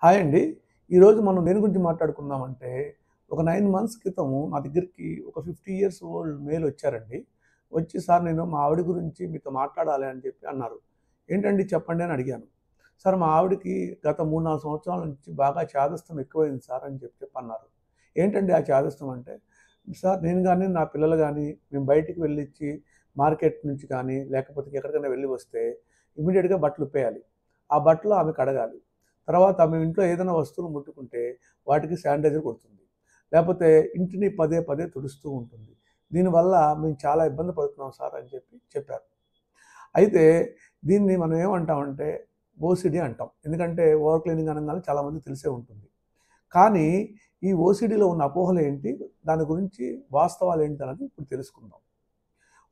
Hi అండి. ఈరోజు మనం దేని గురించి మాట్లాడుకుందామంటే, ఒక 9 మంత్స్ క్రితము నా దగ్గరికి ఒక 50 ఇయర్స్ ఓల్డ్ మేల్ వచ్చారండి. వచ్చి సార్ నేను మా ఆవిడ గురించి మీతో మాట్లాడాలి అని చెప్పి అన్నారు. ఏంటండి చెప్పండి అని అడిగాను. సార్ మా ఆవిడకి గత 3, 4 సంవత్సరాల నుంచి బాగా చాదస్తం ఎక్కువైంది సార్ అని అన్నారు. ఏంటండి ఆ చాదస్తం అంటే, సార్ నేను గాని, నా పిల్లలు గాని మేము బయటికి వెళ్ళిచ్చి మార్కెట్ నుంచి కానీ, లేకపోతే ఎక్కడికైనా వెళ్ళి వస్తే ఇమ్మీడియేట్‌గా బట్టలు ఉప్పేయాలి. ఆ బట్టలు ఆమె కడగాలి. తర్వాత మేము ఇంట్లో ఏదైనా వస్తువులు ముట్టుకుంటే వాటికి శానిటైజర్ కొడుతుంది. లేపోతే ఇంటిని పదే పదే తుడుస్తూ ఉంటుంది. దీనివల్ల మేము చాలా ఇబ్బంది పడుతున్నాం సార్ అని చెప్పారు. అయితే దీన్ని మనం ఏమంటామంటే ఓసీడీ అంటాం. ఎందుకంటే ఓవర్ క్లీనింగ్ అనంగానే చాలామందికి తెలిసే ఉంటుంది. కానీ ఈ ఓసీడీలో ఉన్న అపోహలేంటి? దాని గురించి వాస్తవాలేంటన్నది ఇప్పుడు తెలుసుకుందాం.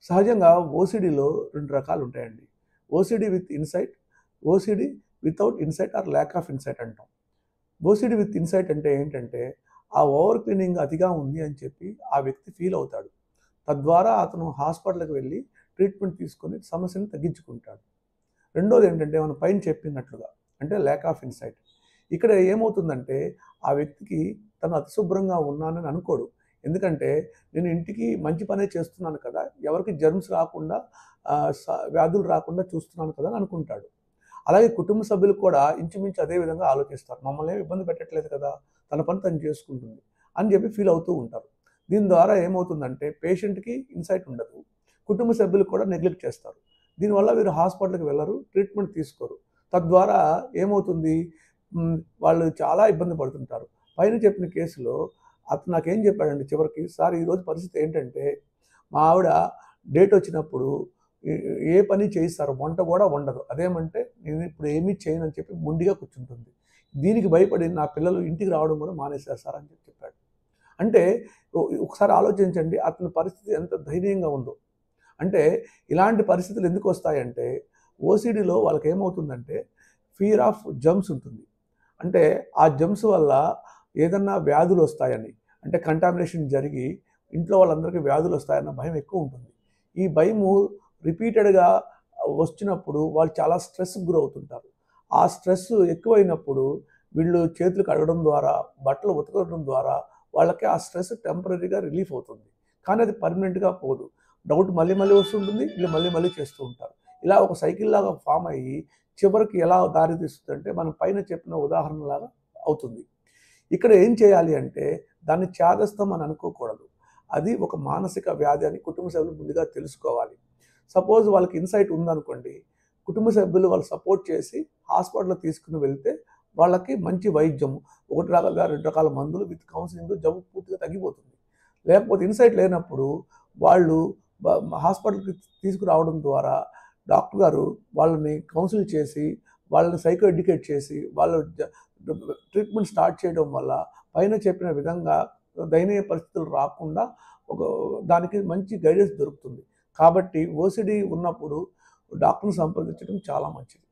సహజంగా ఓసీడీలో 2 రకాలుంటాయండి. OCD with insight, OCD without insight or lack of insight అంటాం. ఓసీడీ విత్ ఇన్సైట్ అంటే ఏంటంటే, ఆ ఓవర్ క్లీనింగ్ అతిగా ఉంది అని చెప్పి ఆ వ్యక్తి ఫీల్ అవుతాడు. తద్వారా అతను హాస్పిటల్‌కి వెళ్ళి ట్రీట్మెంట్ తీసుకొని సమస్యను తగ్గించుకుంటాడు. రెండోది ఏంటంటే మనం పైన చెప్పినట్లుగా అంటే ల్యాక్ ఆఫ్ ఇన్సైట్. ఇక్కడ ఏమవుతుందంటే ఆ వ్యక్తికి తను అతి శుభ్రంగా ఉన్నానని అనుకోడు. ఎందుకంటే నేను ఇంటికి మంచి పనే చేస్తున్నాను కదా! ఎవరికీ జర్మ్స్ రాకుండా వ్యాధులు రాకుండా చూస్తున్నాను కదా అని అనుకుంటాడు. అలాగే కుటుంబ సభ్యులు కూడా ఇంచుమించు అదే విధంగా ఆలోచిస్తారు. మమ్మల్ని ఏమి ఇబ్బంది పెట్టట్లేదు కదా! తన పని తను చేసుకుంటుంది అని చెప్పి ఫీల్ అవుతూ ఉంటారు. దీని ద్వారా ఏమవుతుందంటే పేషెంట్‌కి ఇన్సైట్ ఉండదు. కుటుంబ సభ్యులు కూడా నెగ్లెక్ట్ చేస్తారు. దీనివల్ల వీరు హాస్పిటల్‌కి వెళ్లరు, ట్రీట్మెంట్ తీసుకోరు. తద్వారా ఏమవుతుంది? వాళ్ళు చాలా ఇబ్బంది పడుతుంటారు. పైన చెప్పిన కేసులో అతను నాకేం చెప్పాడంటే చివరికి, సార్ ఈరోజు పరిస్థితి ఏంటంటే మా ఆవిడ డేట్ వచ్చినప్పుడు ఏ ఏ పని చేయిస్తారు. వంట కూడా వండదు. అదేమంటే నేను ఇప్పుడు ఏమీ చేయనని చెప్పి మొండిగా కూర్చుంటుంది. దీనికి భయపడి నా పిల్లలు ఇంటికి రావడం కూడా మానేశారు సార్ అని చెప్పాడు. అంటే ఒకసారి ఆలోచించండి అతని పరిస్థితి ఎంత దయనీయంగా ఉందో. అంటే ఇలాంటి పరిస్థితులు ఎందుకు వస్తాయంటే ఓసీడీలో వాళ్ళకేమవుతుందంటే ఫియర్ ఆఫ్ జర్మ్స్ ఉంటుంది. అంటే ఆ జర్మ్స్ వల్ల ఏదన్నా వ్యాధులు వస్తాయని, అంటే కంటామినేషన్ జరిగి ఇంట్లో వాళ్ళందరికీ వ్యాధులు వస్తాయన్న భయం ఎక్కువ ఉంటుంది. ఈ భయము రిపీటెడ్‌గా వచ్చినప్పుడు వాళ్ళు చాలా స్ట్రెస్‌కి గురవుతుంటారు. ఆ స్ట్రెస్ ఎక్కువైనప్పుడు వీళ్ళు చేతులు కడగడం ద్వారా, బట్టలు ఉతకడం ద్వారా వాళ్ళకి ఆ స్ట్రెస్ టెంపరరీగా రిలీఫ్ అవుతుంది. కానీ అది పర్మనెంట్‌గా పోదు. డౌట్ మళ్ళీ మళ్ళీ వస్తుంటుంది. వీళ్ళు మళ్ళీ మళ్ళీ చేస్తూ ఉంటారు. ఇలా ఒక సైకిల్‌లాగా ఫార్మ్ అయ్యి చివరికి ఎలా దారి తీస్తుందంటే మనం పైన చెప్పిన ఉదాహరణలాగా అవుతుంది. ఇక్కడ ఏం చేయాలి అంటే దాన్ని చాదస్తం అని అనుకోకూడదు. అది ఒక మానసిక వ్యాధి అని కుటుంబ సభ్యులు ముందుగా తెలుసుకోవాలి. సపోజ్ వాళ్ళకి ఇన్సైట్ ఉందనుకోండి, కుటుంబ సభ్యులు వాళ్ళు సపోర్ట్ చేసి హాస్పిటల్‌కి తీసుకొని వెళ్తే వాళ్ళకి మంచి వైద్యం 1 రకాలుగా 2 రకాల మందులు విత్ కౌన్సెలింగ్‌తో జబ్బు పూర్తిగా తగ్గిపోతుంది. లేకపోతే ఇన్సైట్ లేనప్పుడు వాళ్ళు బ హాస్పిటల్‌కి తీసుకురావడం ద్వారా డాక్టర్ గారు వాళ్ళని కౌన్సిల్ చేసి, వాళ్ళని సైకో ఎడ్యుకేట్ చేసి, వాళ్ళు ట్రీట్మెంట్ స్టార్ట్ చేయడం వల్ల పైన చెప్పిన విధంగా దయనీయ పరిస్థితులు రాకుండా ఒక దానికి మంచి గైడెన్స్ దొరుకుతుంది. కాబట్టి ఓసీడీ ఉన్నప్పుడు డాక్టర్‌ని సంప్రదించడం చాలా మంచిది.